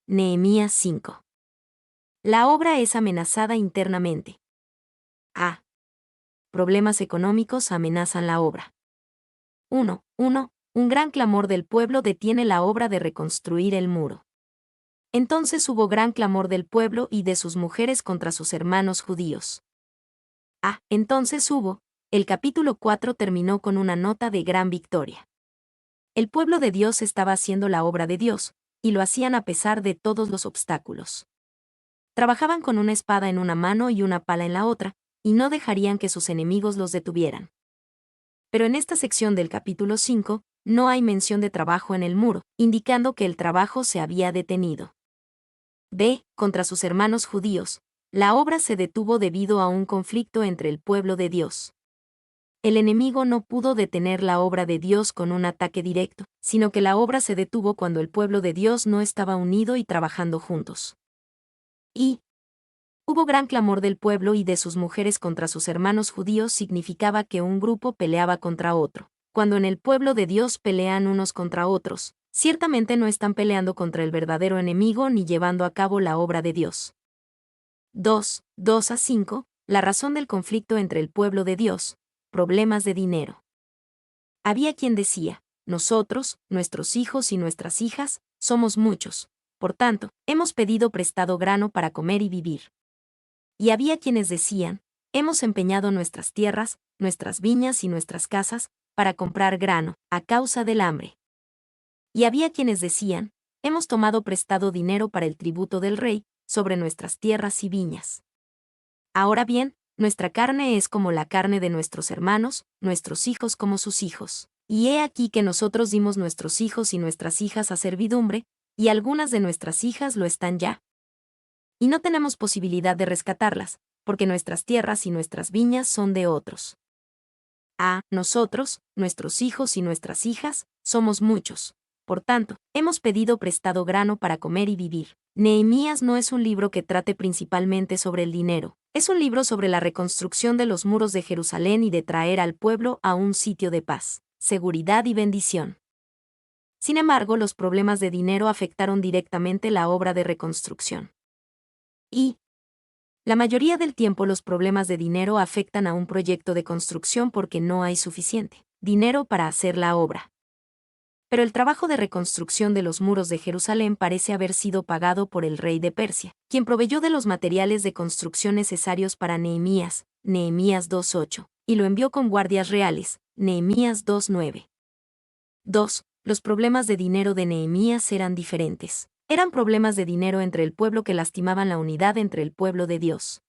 Nehemías 5. La obra es amenazada internamente. A. Problemas económicos amenazan la obra. 1. Un gran clamor del pueblo detiene la obra de reconstruir el muro. Entonces hubo gran clamor del pueblo y de sus mujeres contra sus hermanos judíos. Entonces hubo, el capítulo 4 terminó con una nota de gran victoria. El pueblo de Dios estaba haciendo la obra de Dios, y lo hacían a pesar de todos los obstáculos. Trabajaban con una espada en una mano y una pala en la otra, y no dejarían que sus enemigos los detuvieran. Pero en esta sección del capítulo 5, no hay mención de trabajo en el muro, indicando que el trabajo se había detenido. B. Contra sus hermanos judíos, la obra se detuvo debido a un conflicto entre el pueblo de Dios. El enemigo no pudo detener la obra de Dios con un ataque directo, sino que la obra se detuvo cuando el pueblo de Dios no estaba unido y trabajando juntos. Y hubo gran clamor del pueblo y de sus mujeres contra sus hermanos judíos significaba que un grupo peleaba contra otro. Cuando en el pueblo de Dios pelean unos contra otros, ciertamente no están peleando contra el verdadero enemigo ni llevando a cabo la obra de Dios. 2:2-5. La razón del conflicto entre el pueblo de Dios. Problemas de dinero. Había quien decía, nosotros, nuestros hijos y nuestras hijas, somos muchos, por tanto, hemos pedido prestado grano para comer y vivir. Y había quienes decían, hemos empeñado nuestras tierras, nuestras viñas y nuestras casas, para comprar grano, a causa del hambre. Y había quienes decían, hemos tomado prestado dinero para el tributo del rey, sobre nuestras tierras y viñas. Ahora bien, nuestra carne es como la carne de nuestros hermanos, nuestros hijos como sus hijos. Y he aquí que nosotros dimos nuestros hijos y nuestras hijas a servidumbre, y algunas de nuestras hijas lo están ya. Y no tenemos posibilidad de rescatarlas, porque nuestras tierras y nuestras viñas son de otros. Nosotros, nuestros hijos y nuestras hijas, somos muchos. Por tanto, hemos pedido prestado grano para comer y vivir. Nehemías no es un libro que trate principalmente sobre el dinero, es un libro sobre la reconstrucción de los muros de Jerusalén y de traer al pueblo a un sitio de paz, seguridad y bendición. Sin embargo, los problemas de dinero afectaron directamente la obra de reconstrucción. Y la mayoría del tiempo los problemas de dinero afectan a un proyecto de construcción porque no hay suficiente dinero para hacer la obra. Pero el trabajo de reconstrucción de los muros de Jerusalén parece haber sido pagado por el rey de Persia, quien proveyó de los materiales de construcción necesarios para Nehemías, Nehemías 2:8, y lo envió con guardias reales, Nehemías 2:9. 2. Los problemas de dinero de Nehemías eran diferentes. Eran problemas de dinero entre el pueblo que lastimaban la unidad entre el pueblo de Dios.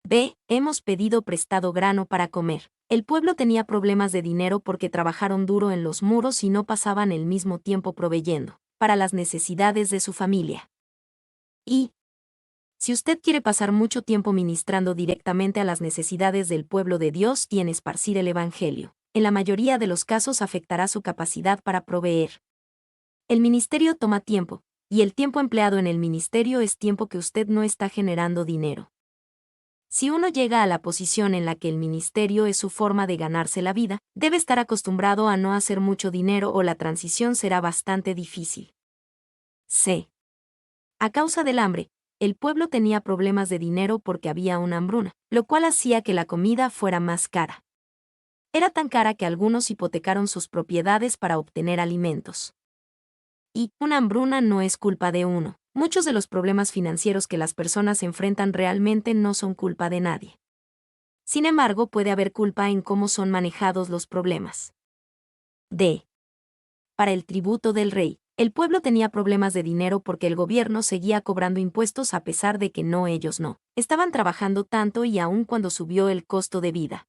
B. Hemos pedido prestado grano para comer. El pueblo tenía problemas de dinero porque trabajaron duro en los muros y no pasaban el mismo tiempo proveyendo para las necesidades de su familia. Y si usted quiere pasar mucho tiempo ministrando directamente a las necesidades del pueblo de Dios y en esparcir el Evangelio, en la mayoría de los casos afectará su capacidad para proveer. El ministerio toma tiempo, y el tiempo empleado en el ministerio es tiempo que usted no está generando dinero. Si uno llega a la posición en la que el ministerio es su forma de ganarse la vida, debe estar acostumbrado a no hacer mucho dinero o la transición será bastante difícil. C. A causa del hambre, el pueblo tenía problemas de dinero porque había una hambruna, lo cual hacía que la comida fuera más cara. Era tan cara que algunos hipotecaron sus propiedades para obtener alimentos. Y una hambruna no es culpa de uno. Muchos de los problemas financieros que las personas enfrentan realmente no son culpa de nadie. Sin embargo, puede haber culpa en cómo son manejados los problemas. D. Para el tributo del rey, el pueblo tenía problemas de dinero porque el gobierno seguía cobrando impuestos a pesar de que ellos no estaban trabajando tanto y aun cuando subió el costo de vida.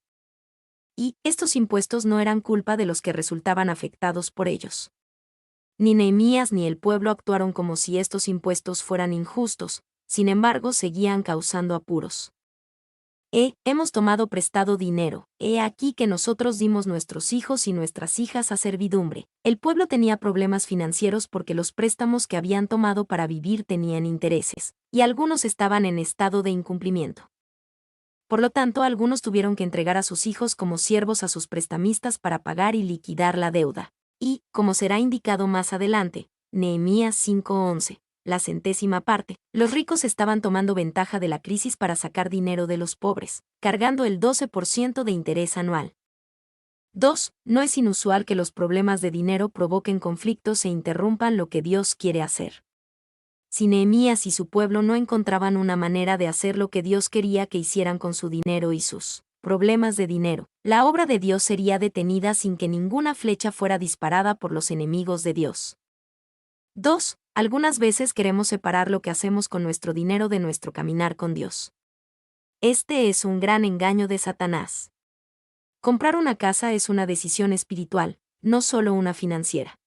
Y estos impuestos no eran culpa de los que resultaban afectados por ellos. Ni Nehemías ni el pueblo actuaron como si estos impuestos fueran injustos, sin embargo seguían causando apuros. Hemos tomado prestado dinero. He aquí que nosotros dimos nuestros hijos y nuestras hijas a servidumbre. El pueblo tenía problemas financieros porque los préstamos que habían tomado para vivir tenían intereses, y algunos estaban en estado de incumplimiento. Por lo tanto, algunos tuvieron que entregar a sus hijos como siervos a sus prestamistas para pagar y liquidar la deuda. Y, como será indicado más adelante, Nehemías 5:11, la centésima parte, los ricos estaban tomando ventaja de la crisis para sacar dinero de los pobres, cargando el 12% de interés anual. 2. No es inusual que los problemas de dinero provoquen conflictos e interrumpan lo que Dios quiere hacer. Si Nehemías y su pueblo no encontraban una manera de hacer lo que Dios quería que hicieran con su dinero y sus problemas de dinero, la obra de Dios sería detenida sin que ninguna flecha fuera disparada por los enemigos de Dios. 2. Algunas veces queremos separar lo que hacemos con nuestro dinero de nuestro caminar con Dios. Este es un gran engaño de Satanás. Comprar una casa es una decisión espiritual, no solo una financiera.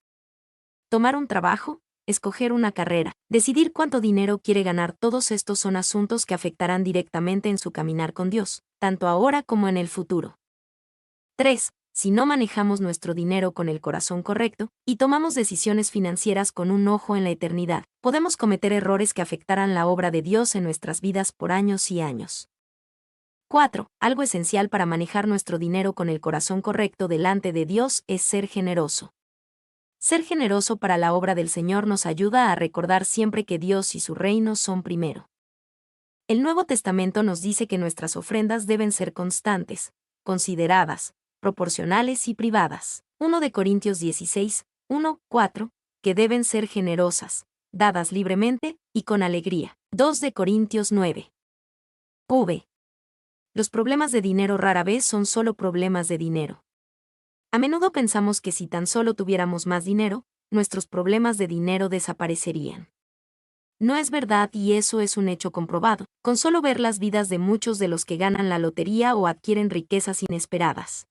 Tomar un trabajo, escoger una carrera, decidir cuánto dinero quiere ganar, todos estos son asuntos que afectarán directamente en su caminar con Dios, tanto ahora como en el futuro. 3. Si no manejamos nuestro dinero con el corazón correcto, y tomamos decisiones financieras con un ojo en la eternidad, podemos cometer errores que afectarán la obra de Dios en nuestras vidas por años y años. 4. Algo esencial para manejar nuestro dinero con el corazón correcto delante de Dios es ser generoso. Ser generoso para la obra del Señor nos ayuda a recordar siempre que Dios y su reino son primero. El Nuevo Testamento nos dice que nuestras ofrendas deben ser constantes, consideradas, proporcionales y privadas. 1 de Corintios 16, 1, 4, que deben ser generosas, dadas libremente y con alegría. 2 de Corintios 9. V. Los problemas de dinero rara vez son solo problemas de dinero. A menudo pensamos que si tan solo tuviéramos más dinero, nuestros problemas de dinero desaparecerían. No es verdad y eso es un hecho comprobado, con solo ver las vidas de muchos de los que ganan la lotería o adquieren riquezas inesperadas.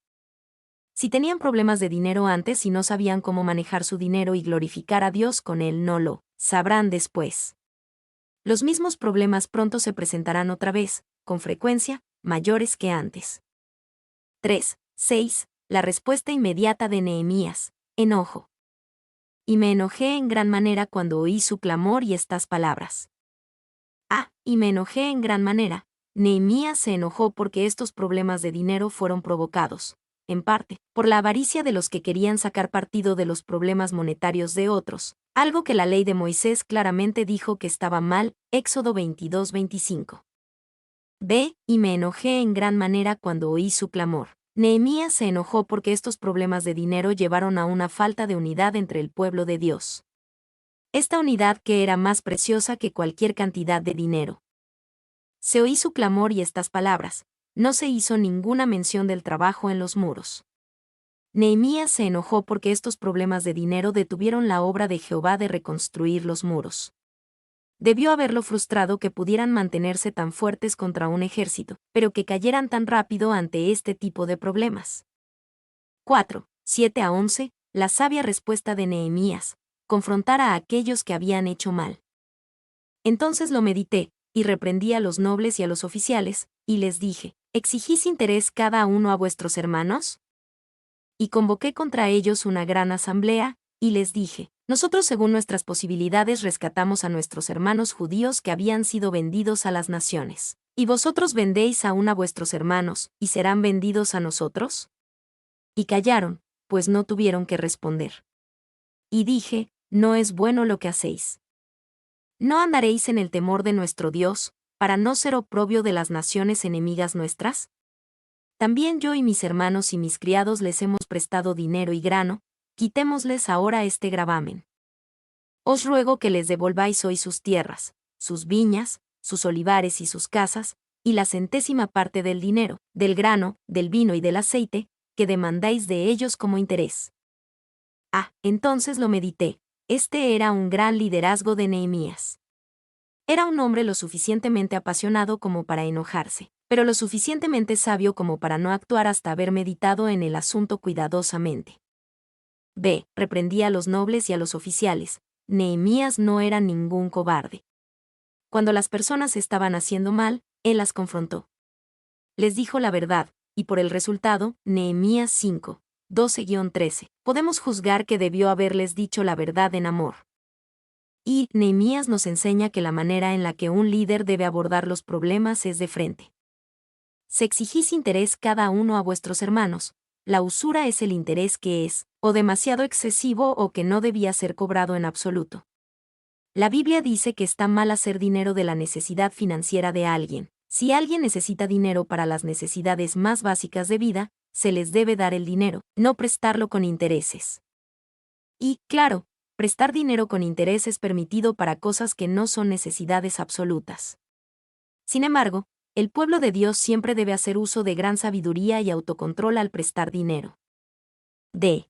Si tenían problemas de dinero antes y no sabían cómo manejar su dinero y glorificar a Dios con él, no lo sabrán después. Los mismos problemas pronto se presentarán otra vez, con frecuencia, mayores que antes. 3. 6. La respuesta inmediata de Nehemías: enojo. Y me enojé en gran manera cuando oí su clamor y estas palabras. Y me enojé en gran manera. Nehemías se enojó porque estos problemas de dinero fueron provocados, en parte, por la avaricia de los que querían sacar partido de los problemas monetarios de otros, algo que la ley de Moisés claramente dijo que estaba mal, Éxodo 22:25. Y me enojé en gran manera cuando oí su clamor. Nehemías se enojó porque estos problemas de dinero llevaron a una falta de unidad entre el pueblo de Dios. Esta unidad que era más preciosa que cualquier cantidad de dinero. Se oí su clamor y estas palabras. No se hizo ninguna mención del trabajo en los muros. Nehemías se enojó porque estos problemas de dinero detuvieron la obra de Jehová de reconstruir los muros. Debió haberlo frustrado que pudieran mantenerse tan fuertes contra un ejército, pero que cayeran tan rápido ante este tipo de problemas. 4. 7-11. La sabia respuesta de Nehemías: confrontar a aquellos que habían hecho mal. Entonces lo medité, y reprendí a los nobles y a los oficiales, y les dije: ¿exigís interés cada uno a vuestros hermanos? Y convoqué contra ellos una gran asamblea, y les dije: nosotros según nuestras posibilidades rescatamos a nuestros hermanos judíos que habían sido vendidos a las naciones. ¿Y vosotros vendéis aún a vuestros hermanos, y serán vendidos a nosotros? Y callaron, pues no tuvieron que responder. Y dije: no es bueno lo que hacéis. ¿No andaréis en el temor de nuestro Dios, para no ser oprobio de las naciones enemigas nuestras? También yo y mis hermanos y mis criados les hemos prestado dinero y grano, quitémosles ahora este gravamen. Os ruego que les devolváis hoy sus tierras, sus viñas, sus olivares y sus casas, y la centésima parte del dinero, del grano, del vino y del aceite, que demandáis de ellos como interés. Entonces lo medité. Este era un gran liderazgo de Nehemías. Era un hombre lo suficientemente apasionado como para enojarse, pero lo suficientemente sabio como para no actuar hasta haber meditado en el asunto cuidadosamente. Reprendí a los nobles y a los oficiales. Nehemías no era ningún cobarde. Cuando las personas estaban haciendo mal, él las confrontó. Les dijo la verdad, y por el resultado, Nehemías 5, 12-13, podemos juzgar que debió haberles dicho la verdad en amor. Y Nehemías nos enseña que la manera en la que un líder debe abordar los problemas es de frente. Si exigís interés cada uno a vuestros hermanos, la usura es el interés que es, o demasiado excesivo o que no debía ser cobrado en absoluto. La Biblia dice que está mal hacer dinero de la necesidad financiera de alguien. Si alguien necesita dinero para las necesidades más básicas de vida, se les debe dar el dinero, no prestarlo con intereses. Y, claro, prestar dinero con interés es permitido para cosas que no son necesidades absolutas. Sin embargo, el pueblo de Dios siempre debe hacer uso de gran sabiduría y autocontrol al prestar dinero. D.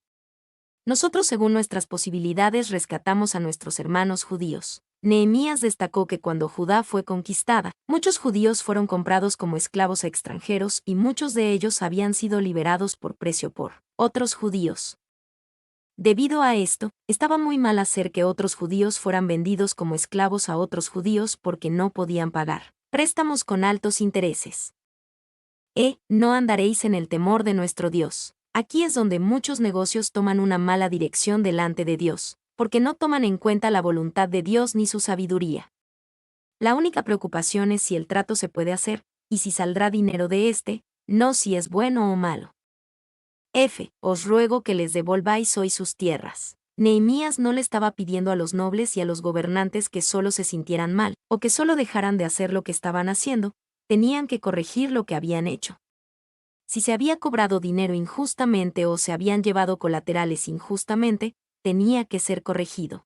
Nosotros, según nuestras posibilidades, rescatamos a nuestros hermanos judíos. Nehemías destacó que cuando Judá fue conquistada, muchos judíos fueron comprados como esclavos a extranjeros y muchos de ellos habían sido liberados por precio por otros judíos. Debido a esto, estaba muy mal hacer que otros judíos fueran vendidos como esclavos a otros judíos porque no podían pagar préstamos con altos intereses. No andaréis en el temor de nuestro Dios. Aquí es donde muchos negocios toman una mala dirección delante de Dios, porque no toman en cuenta la voluntad de Dios ni su sabiduría. La única preocupación es si el trato se puede hacer, y si saldrá dinero de este, no si es bueno o malo. Os ruego que les devolváis hoy sus tierras. Nehemías no le estaba pidiendo a los nobles y a los gobernantes que solo se sintieran mal, o que solo dejaran de hacer lo que estaban haciendo, tenían que corregir lo que habían hecho. Si se había cobrado dinero injustamente o se habían llevado colaterales injustamente, tenía que ser corregido.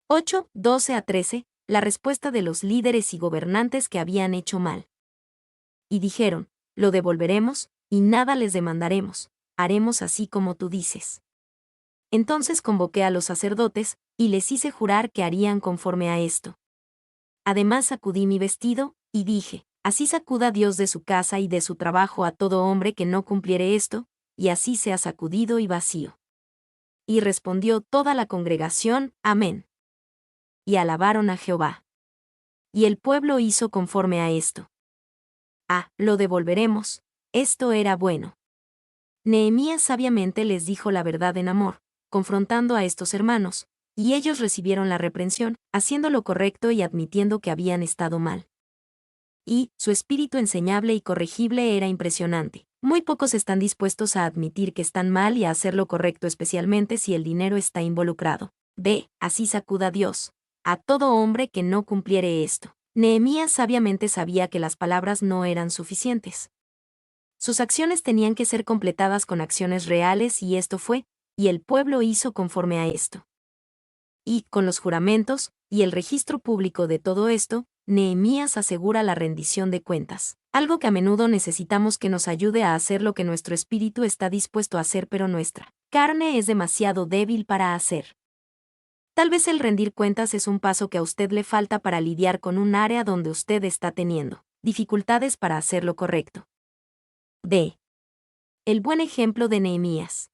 8:12-13, la respuesta de los líderes y gobernantes que habían hecho mal. Y dijeron, lo devolveremos, y nada les demandaremos, haremos así como tú dices. Entonces convoqué a los sacerdotes, y les hice jurar que harían conforme a esto. Además sacudí mi vestido, y dije, así sacuda Dios de su casa y de su trabajo a todo hombre que no cumpliere esto, y así sea sacudido y vacío. Y respondió toda la congregación, amén. Y alabaron a Jehová. Y el pueblo hizo conforme a esto. Lo devolveremos, esto era bueno. Nehemías sabiamente les dijo la verdad en amor, confrontando a estos hermanos, y ellos recibieron la reprensión, haciendo lo correcto y admitiendo que habían estado mal. Y su espíritu enseñable y corregible era impresionante. Muy pocos están dispuestos a admitir que están mal y a hacer lo correcto, especialmente si el dinero está involucrado. Así sacuda Dios a todo hombre que no cumpliere esto. Nehemías sabiamente sabía que las palabras no eran suficientes. Sus acciones tenían que ser completadas con acciones reales y esto fue, y el pueblo hizo conforme a esto. Y, con los juramentos, y el registro público de todo esto, Nehemías asegura la rendición de cuentas, algo que a menudo necesitamos que nos ayude a hacer lo que nuestro espíritu está dispuesto a hacer pero nuestra carne es demasiado débil para hacer. Tal vez el rendir cuentas es un paso que a usted le falta para lidiar con un área donde usted está teniendo dificultades para hacer lo correcto. El buen ejemplo de Nehemías.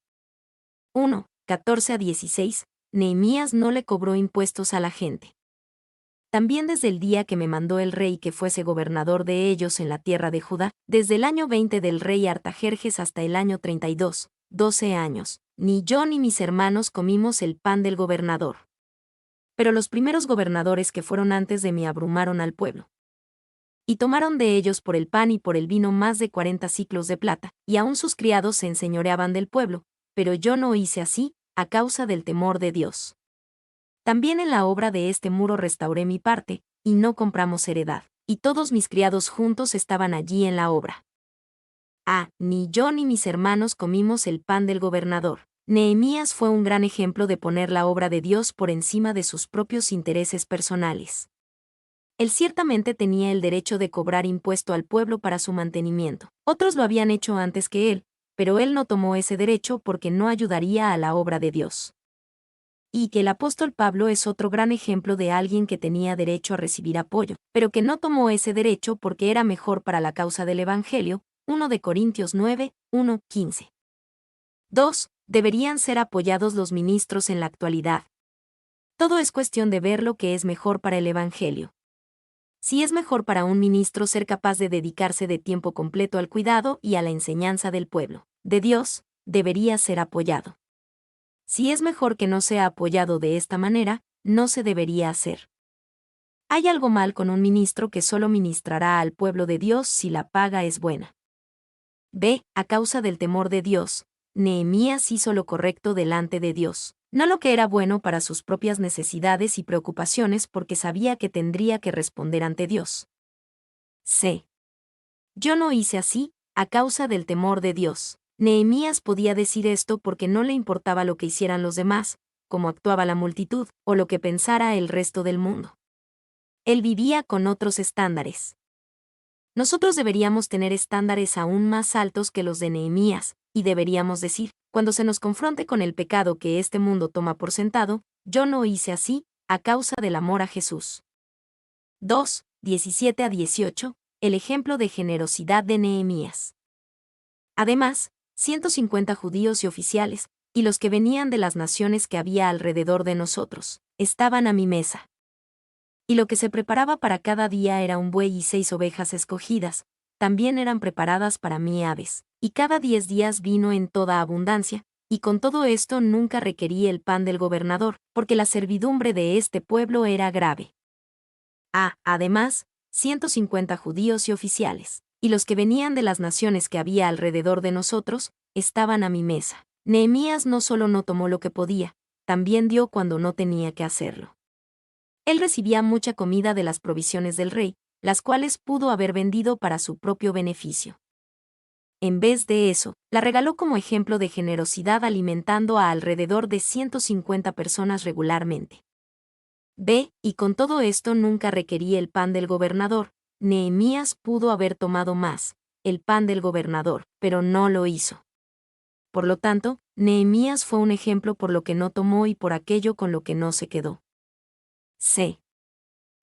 1:14-16. Nehemías no le cobró impuestos a la gente. También desde el día que me mandó el rey que fuese gobernador de ellos en la tierra de Judá, desde el año 20 del rey Artajerjes hasta el año 32, 12 años, ni yo ni mis hermanos comimos el pan del gobernador. Pero los primeros gobernadores que fueron antes de mí abrumaron al pueblo. Y tomaron de ellos por el pan y por el vino más de 40 siclos de plata, y aún sus criados se enseñoreaban del pueblo, pero yo no hice así, a causa del temor de Dios. También en la obra de este muro restauré mi parte, y no compramos heredad, y todos mis criados juntos estaban allí en la obra. Ni yo ni mis hermanos comimos el pan del gobernador. Nehemías fue un gran ejemplo de poner la obra de Dios por encima de sus propios intereses personales. Él ciertamente tenía el derecho de cobrar impuesto al pueblo para su mantenimiento. Otros lo habían hecho antes que él, pero él no tomó ese derecho porque no ayudaría a la obra de Dios. Y que el apóstol Pablo es otro gran ejemplo de alguien que tenía derecho a recibir apoyo, pero que no tomó ese derecho porque era mejor para la causa del Evangelio. 1 de Corintios 9, 1-15. 2. Deberían ser apoyados los ministros en la actualidad. Todo es cuestión de ver lo que es mejor para el Evangelio. Si es mejor para un ministro ser capaz de dedicarse de tiempo completo al cuidado y a la enseñanza del pueblo de Dios, debería ser apoyado. Si es mejor que no sea apoyado de esta manera, no se debería hacer. Hay algo mal con un ministro que solo ministrará al pueblo de Dios si la paga es buena. A causa del temor de Dios, Nehemías hizo lo correcto delante de Dios. No lo que era bueno para sus propias necesidades y preocupaciones porque sabía que tendría que responder ante Dios. C. Yo no hice así, a causa del temor de Dios. Nehemías podía decir esto porque no le importaba lo que hicieran los demás, cómo actuaba la multitud, o lo que pensara el resto del mundo. Él vivía con otros estándares. Nosotros deberíamos tener estándares aún más altos que los de Nehemías, y deberíamos decir, cuando se nos confronte con el pecado que este mundo toma por sentado, yo no hice así, a causa del amor a Jesús. 2, 17 a 18, el ejemplo de generosidad de Nehemías. Además, 150 judíos y oficiales, y los que venían de las naciones que había alrededor de nosotros, estaban a mi mesa. Y lo que se preparaba para cada día era un buey y 6 ovejas escogidas, también eran preparadas para mí aves, y cada 10 días vino en toda abundancia, y con todo esto nunca requerí el pan del gobernador, porque la servidumbre de este pueblo era grave. Además, 150 judíos y oficiales, y los que venían de las naciones que había alrededor de nosotros, estaban a mi mesa. Nehemías no solo no tomó lo que podía, también dio cuando no tenía que hacerlo. Él recibía mucha comida de las provisiones del rey, las cuales pudo haber vendido para su propio beneficio. En vez de eso, la regaló como ejemplo de generosidad alimentando a alrededor de 150 personas regularmente. Y con todo esto nunca requerí el pan del gobernador. Nehemías pudo haber tomado más, el pan del gobernador, pero no lo hizo. Por lo tanto, Nehemías fue un ejemplo por lo que no tomó y por aquello con lo que no se quedó. C.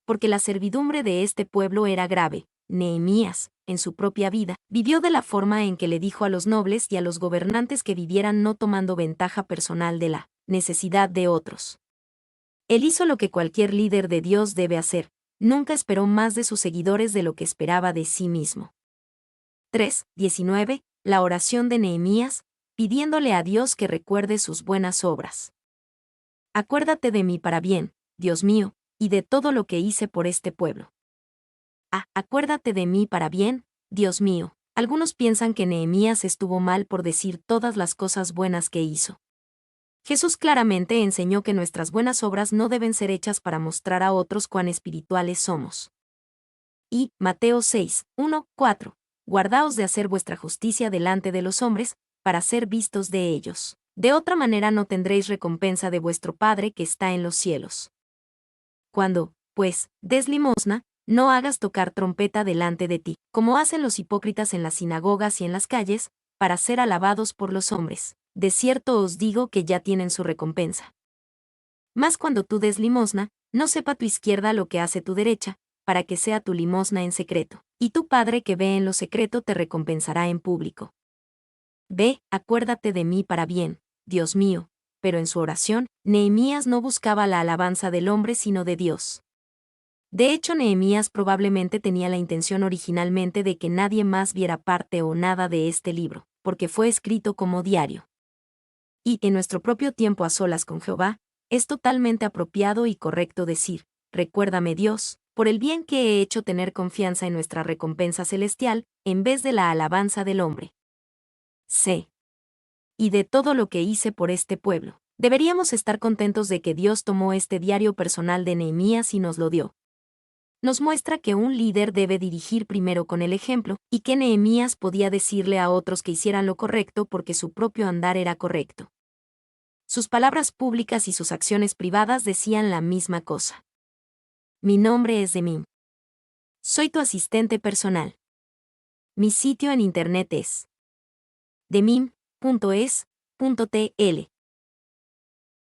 Porque la servidumbre de este pueblo era grave, Nehemías, en su propia vida, vivió de la forma en que le dijo a los nobles y a los gobernantes que vivieran no tomando ventaja personal de la necesidad de otros. Él hizo lo que cualquier líder de Dios debe hacer, nunca esperó más de sus seguidores de lo que esperaba de sí mismo. 3, 19. La oración de Nehemías, pidiéndole a Dios que recuerde sus buenas obras. Acuérdate de mí para bien, Dios mío, y de todo lo que hice por este pueblo. Acuérdate de mí para bien, Dios mío. Algunos piensan que Nehemías estuvo mal por decir todas las cosas buenas que hizo. Jesús claramente enseñó que nuestras buenas obras no deben ser hechas para mostrar a otros cuán espirituales somos. Y Mateo 6, 1, 4. Guardaos de hacer vuestra justicia delante de los hombres, para ser vistos de ellos. De otra manera no tendréis recompensa de vuestro Padre que está en los cielos. Cuando, pues, des limosna, no hagas tocar trompeta delante de ti, como hacen los hipócritas en las sinagogas y en las calles, para ser alabados por los hombres. De cierto os digo que ya tienen su recompensa. Mas cuando tú des limosna, no sepa tu izquierda lo que hace tu derecha, para que sea tu limosna en secreto, y tu Padre que ve en lo secreto te recompensará en público. Acuérdate de mí para bien, Dios mío. Pero en su oración, Nehemías no buscaba la alabanza del hombre sino de Dios. De hecho, Nehemías probablemente tenía la intención originalmente de que nadie más viera parte o nada de este libro, porque fue escrito como diario. Y, en nuestro propio tiempo a solas con Jehová, es totalmente apropiado y correcto decir, recuérdame Dios, por el bien que he hecho tener confianza en nuestra recompensa celestial, en vez de la alabanza del hombre. C. Y de todo lo que hice por este pueblo. Deberíamos estar contentos de que Dios tomó este diario personal de Nehemías y nos lo dio. Nos muestra que un líder debe dirigir primero con el ejemplo, y que Nehemías podía decirle a otros que hicieran lo correcto porque su propio andar era correcto. Sus palabras públicas y sus acciones privadas decían la misma cosa. Mi nombre es Demim. Soy tu asistente personal. Mi sitio en internet es demim.es.tl.